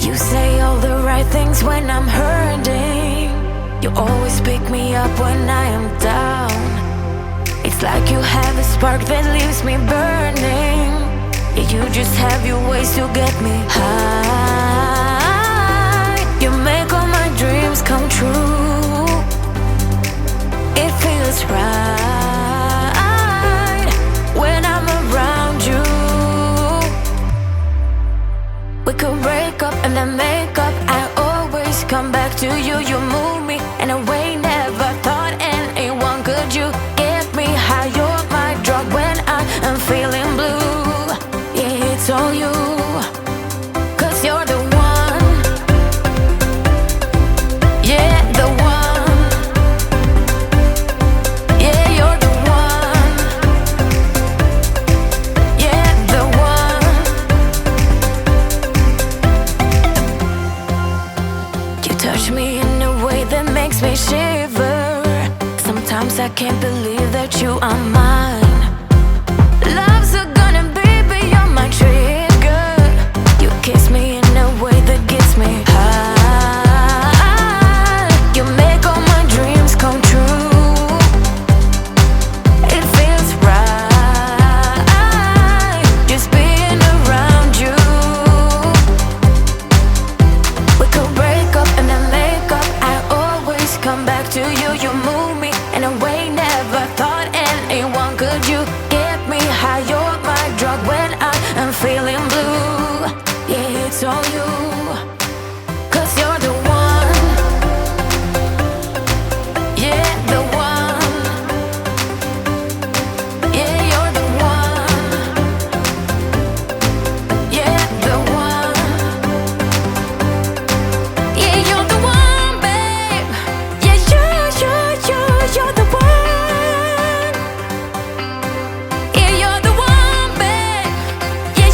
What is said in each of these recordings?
You say all the right things when I'm hurting. You always pick me up when I am down. It's like you have a spark that leaves me burning. Yeah, you just have your ways to get me high. You make all my dreams come true. It feels right when I'm around you. We could break up and then make up. I always come back to you. You move me in a way never thought anyone could. You get me high, you're my drug when I am feeling blue. Yeah, it's all you, 'cause you're the one. Yeah, the one. Yeah, you're the one. Yeah, the one. You touch me in a way that makes me shiver. Sometimes I can't believe that you are mine. Love's a gun and baby, you're my trigger. You kiss me in a way that gets me high. You make all my dreams come true. It feels right just being around you. We could break up and then make up. I always come back to you. You move me in a way never thought anyone could. You get me high, you're my drug when I am feeling blue. Yeah, it's all you, 'cause you're the one. Yeah, the one. Yeah, you're the one. Yeah, the one. Yeah, you're the one, babe. Yeah, you're the one. Yeah, you're the one, babe. Yeah,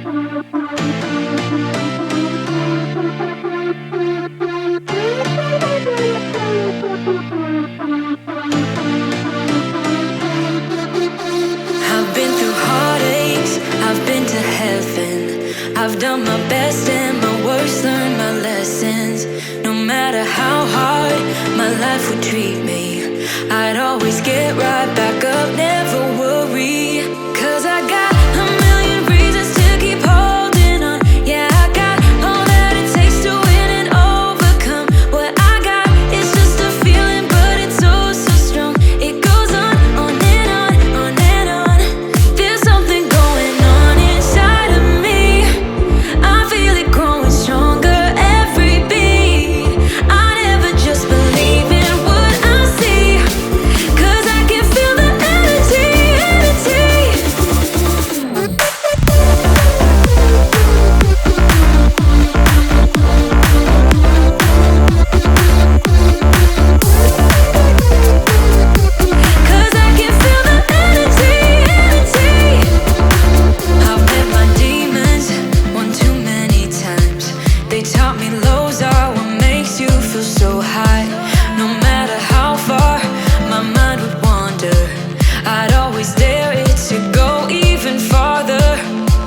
I've been through heartaches, I've been to heaven. I've done my best and my worst, learned my lessons. No matter how hard my life would treat me, I'd always get right back up, never worry. 'Cause I got a million reasons to keep holding on. Yeah, I got all that it takes to win and overcome. What I got is just a feeling, but it's oh so strong. It goes on and on, on and on. There's something going on inside of me. I feel it growing stronger every beat. I never just believe in what I see, 'cause I can feel the energy, energy. Cause I can feel the energy, energy. I've met my demons one too many times. They taught me lows are what makes you feel so high. No matter how far my mind would wander, I'd always dare it to go even farther.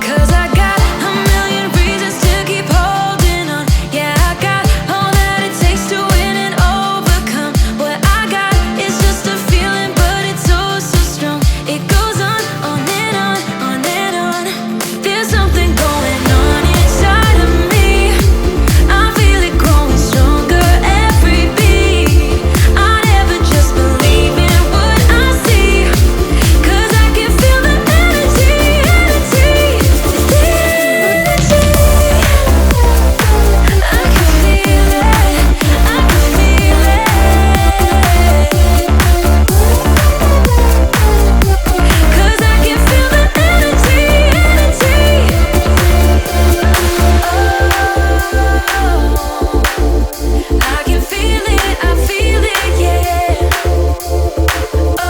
'Cause I got a million reasons to keep holding on. Yeah, I got all that it takes to win and overcome. What I got is just a feeling, but it's oh so strong. It goes on and on, on and on. There's something going on inside of me. I feel it growing stronger every beat. I never just believe in what I see, 'cause I can feel the energy, energy. The energy. I can feel it, I can feel it. 'Cause I can feel the energy, energy. Oh, I can feel it, I feel it, yeah. Oh,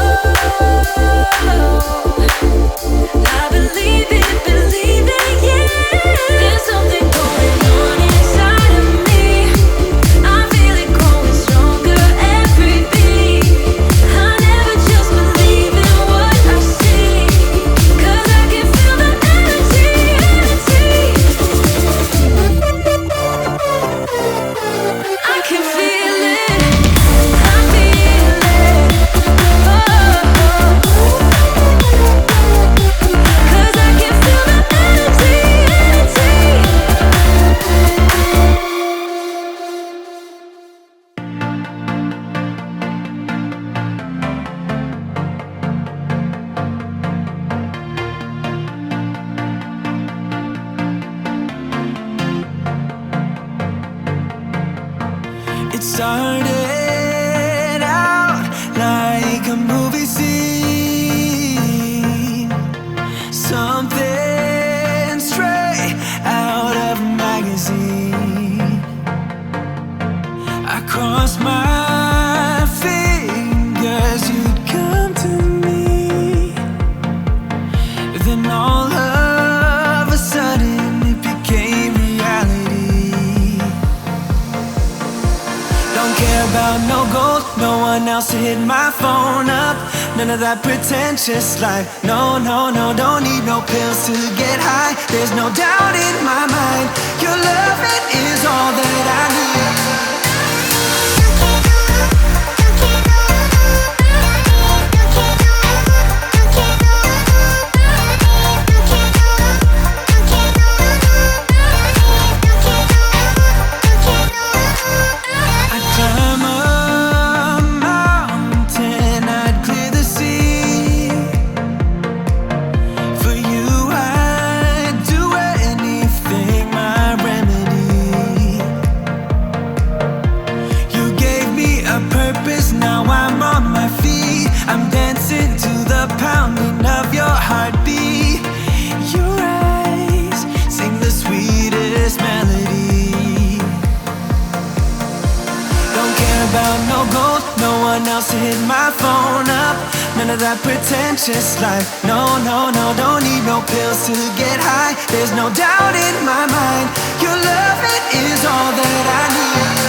I believe it, yeah. There's something going on inside of me. I feel it growing stronger every beat. I never just believe in what I see, 'cause I can feel the energy, energy. I can feel it, I feel it. Oh, 'cause I can feel the energy, energy. It started out like a movie scene, something straight out of a magazine. I crossed my fingers you'd come to me. Then all of a sudden it became reality. Don't care about no gold, no one else to hit my phone up. None of that pretentious life. No, no, no, don't need no pills to get high. There's no doubt in my mind, your love, it is all that I need. I'd climb a mountain, I'd clear the sea. For you I'd do anything, my remedy. You gave me a purpose, now I'm on my feet. I'm dancing to the pounding of your heartbeat. Your eyes sing the sweetest melody. Don't care about no gold, no one else to hit my phone up. None of that pretentious life. No, no, no, don't need no pills to get high. There's no doubt in my mind. Your love, it is all that I need.